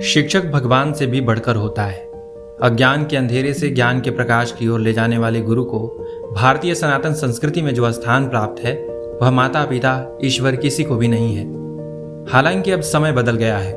शिक्षक भगवान से भी बढ़कर होता है। अज्ञान के अंधेरे से ज्ञान के प्रकाश की ओर ले जाने वाले गुरु को भारतीय सनातन संस्कृति में जो स्थान प्राप्त है वह माता पिता ईश्वर किसी को भी नहीं है। हालांकि अब समय बदल गया है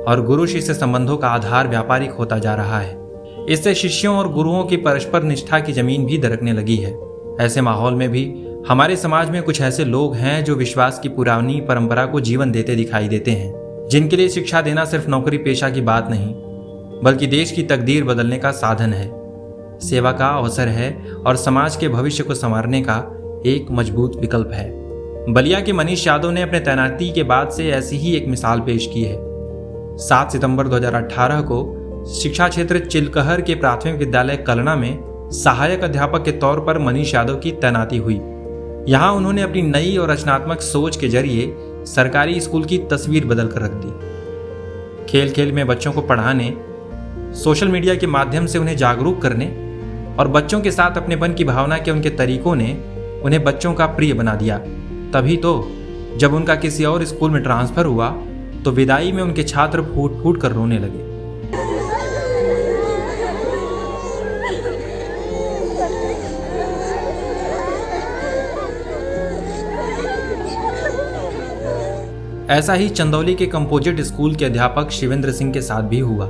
और गुरु शिष्य संबंधों का आधार व्यापारिक होता जा रहा है। इससे शिष्यों और गुरुओं की परस्पर निष्ठा की जमीन भी दरकने लगी है। ऐसे माहौल में भी हमारे समाज में कुछ ऐसे लोग हैं जो विश्वास की पुरानी परंपरा को जीवन देते दिखाई देते हैं, जिनके लिए शिक्षा देना सिर्फ नौकरी पेशा की बात नहीं बल्कि देश की तकदीर बदलने का साधन है, सेवा का अवसर है और समाज के भविष्य को संवारने का एक मजबूत विकल्प है। बलिया के मनीष यादव ने अपने तैनाती के बाद से ऐसी ही एक मिसाल पेश की है। 7 सितंबर 2018 को शिक्षा क्षेत्र चिलकहर के प्राथमिक विद्यालय कलना में सहायक अध्यापक के तौर पर मनीष यादव की तैनाती हुई। यहाँ उन्होंने अपनी नई और रचनात्मक सोच के जरिए सरकारी स्कूल की तस्वीर बदल कर रख दी। खेल खेल में बच्चों को पढ़ाने, सोशल मीडिया के माध्यम से उन्हें जागरूक करने और बच्चों के साथ अपनेपन की भावना के उनके तरीकों ने उन्हें बच्चों का प्रिय बना दिया। तभी तो जब उनका किसी और स्कूल में ट्रांसफर हुआ तो विदाई में उनके छात्र फूट फूट कर रोने लगे। ऐसा ही चंदौली के कंपोजिट स्कूल के अध्यापक शिवेंद्र सिंह के साथ भी हुआ।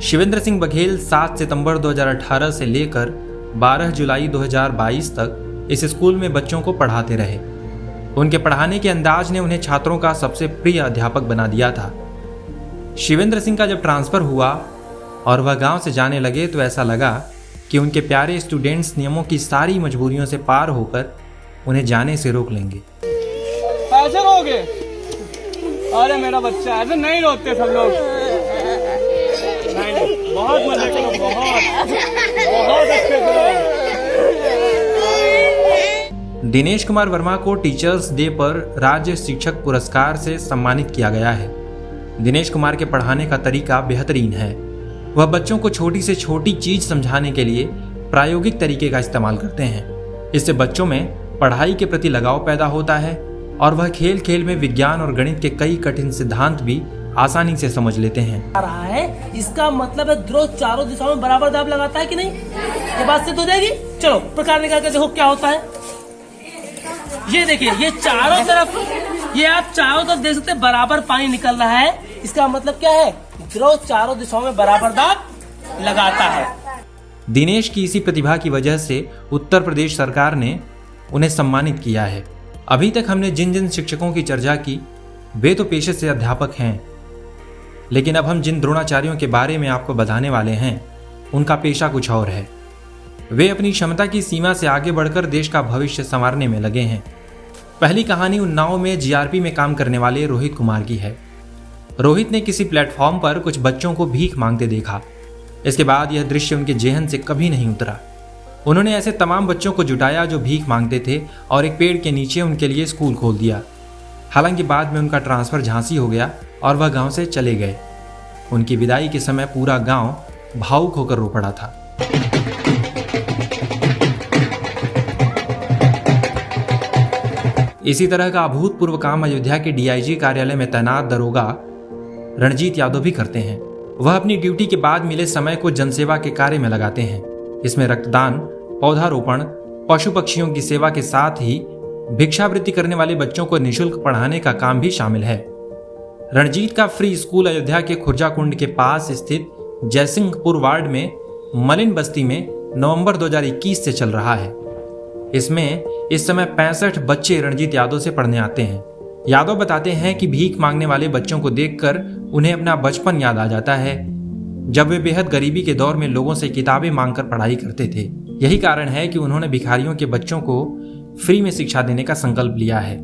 शिवेंद्र सिंह बघेल 7 सितंबर 2018 से लेकर 12 जुलाई 2022 तक इस स्कूल में बच्चों को पढ़ाते रहे। उनके पढ़ाने के अंदाज ने उन्हें छात्रों का सबसे प्रिय अध्यापक बना दिया था। शिवेंद्र सिंह का जब ट्रांसफर हुआ और वह गांव से जाने लगे तो ऐसा लगा कि उनके प्यारे स्टूडेंट्स नियमों की सारी मजबूरियों से पार होकर उन्हें जाने से रोक लेंगे। ऐसे रोगे? अरे मेरा बच्चा, ऐसे नहीं रोते सब लोग। नहीं, बहुत मजे करो, बहुत अच्छे से। दिनेश कुमार वर्मा को टीचर्स डे पर राज्य शिक्षक पुरस्कार से सम्मानित किया गया है। दिनेश कुमार के पढ़ाने का तरीका बेहतरीन है। वह बच्चों को छोटी से छोटी चीज समझाने के लिए प्रायोगिक तरीके का इस्तेमाल करते हैं। इससे बच्चों में पढ़ाई के प्रति लगाव पैदा होता है और वह खेल खेल में विज्ञान और गणित के कई कठिन सिद्धांत भी आसानी से समझ लेते हैं। रहा है, इसका मतलब है ध्रुव चारों दिशाओं में बराबर दाब लगाता है कि नहीं? ये बात सिद्ध हो जाएगी। चलो प्रकार निकाल के देखो क्या होता है। ये देखिए, ये चारों तरफ, ये आप चारों तरफ देख सकते हैं बराबर पानी निकल रहा है। इसका मतलब क्या है? ध्रुव चारों दिशाओं में बराबर दाब लगाता है। दिनेश की इसी प्रतिभा की वजह से उत्तर प्रदेश सरकार ने उन्हें सम्मानित किया है। अभी तक हमने जिन जिन शिक्षकों की चर्चा की वे तो पेशे से अध्यापक हैं, लेकिन अब हम जिन द्रोणाचार्यों के बारे में आपको बताने वाले हैं उनका पेशा कुछ और है। वे अपनी क्षमता की सीमा से आगे बढ़कर देश का भविष्य संवारने में लगे हैं। पहली कहानी उन्नाव में जीआरपी में काम करने वाले रोहित कुमार की है। रोहित ने किसी प्लेटफॉर्म पर कुछ बच्चों को भीख मांगते देखा। इसके बाद यह दृश्य उनके जेहन से कभी नहीं उतरा। उन्होंने ऐसे तमाम बच्चों को जुटाया जो भीख मांगते थे और एक पेड़ के नीचे उनके लिए स्कूल खोल दिया। हालांकि बाद में उनका ट्रांसफर झांसी हो गया और वह गांव से चले गए। उनकी विदाई के समय पूरा गांव भावुक होकर रो पड़ा था। इसी तरह का अभूतपूर्व काम अयोध्या के डीआईजी कार्यालय में तैनात दरोगा रणजीत यादव भी करते हैं। वह अपनी ड्यूटी के बाद मिले समय को जनसेवा के कार्य में लगाते हैं। इसमें रक्तदान, पौधारोपण, पशु पक्षियों की सेवा के साथ ही भिक्षावृत्ति करने वाले बच्चों को निःशुल्क पढ़ाने का काम भी शामिल है। रणजीत का फ्री स्कूल अयोध्या के खुर्जा कुंड के पास स्थित जयसिंहपुर वार्ड में मलिन बस्ती में नवंबर 2021 से चल रहा है। इसमें इस समय 65 बच्चे रणजीत यादव से पढ़ने आते हैं। यादव बताते हैं कि भीख मांगने वाले बच्चों को देखकर उन्हें अपना बचपन याद आ जाता है, जब वे बेहद गरीबी के दौर में लोगों से किताबें मांगकर पढ़ाई करते थे। यही कारण है कि उन्होंने भिखारियों के बच्चों को फ्री में शिक्षा देने का संकल्प लिया है।